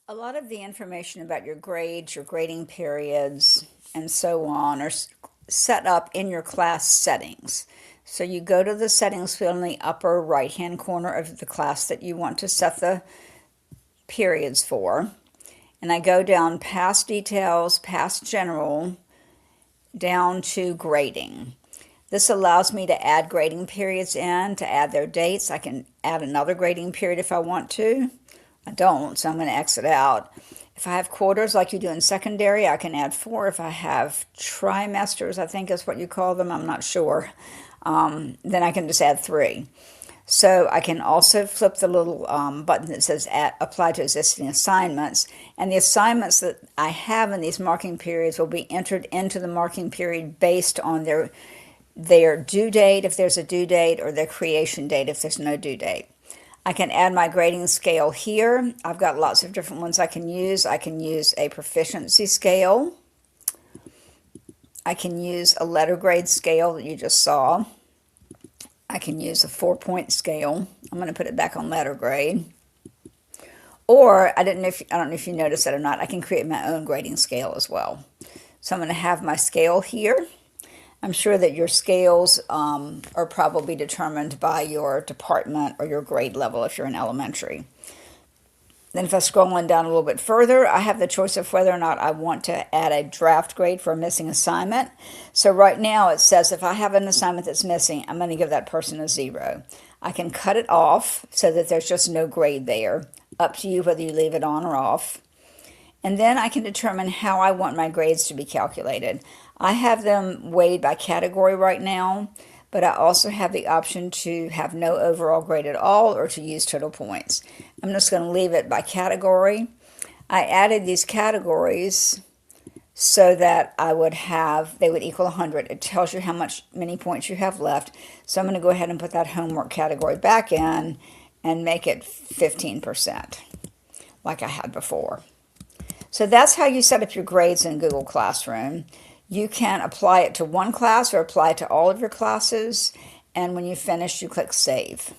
A lot of the information about your grades, your grading periods, and so on are set up in your class settings. So you go to the settings field in the upper right-hand corner of the class that you want to set the periods for. And I go down past details, past general, down to grading. This allows me to add grading periods in, to add their dates. I can add another grading period if I want to. I don't, so I'm going to exit out. If I have quarters like you do in secondary, I can add 4. If I have trimesters, I think is what you call them, I'm not sure, then I can just add 3. So I can also flip the little button that says apply to existing assignments, and the assignments that I have in these marking periods will be entered into the marking period based on their due date if there's a due date, or their creation date if there's no due date. I can add my grading scale here. I've got lots of different ones I can use. I can use a proficiency scale. I can use a letter grade scale that you just saw. I can use a 4-point scale. I'm going to put it back on letter grade. Or, I don't know if you noticed that or not, I can create my own grading scale as well. So I'm going to have my scale here. I'm sure that your scales are probably determined by your department or your grade level if you're in elementary. Then if I scroll on down a little bit further, I have the choice of whether or not I want to add a draft grade for a missing assignment. So right now it says if I have an assignment that's missing, I'm going to give that person a 0. I can cut it off so that there's just no grade there. Up to you whether you leave it on or off. And then I can determine how I want my grades to be calculated. I have them weighed by category right now, but I also have the option to have no overall grade at all or to use total points. I'm just going to leave it by category. I added these categories so that they would equal 100. It tells you how many points you have left. So I'm going to go ahead and put that homework category back in and make it 15%, like I had before. So that's how you set up your grades in Google Classroom. You can apply it to one class or apply it to all of your classes, and when you finish, you click Save.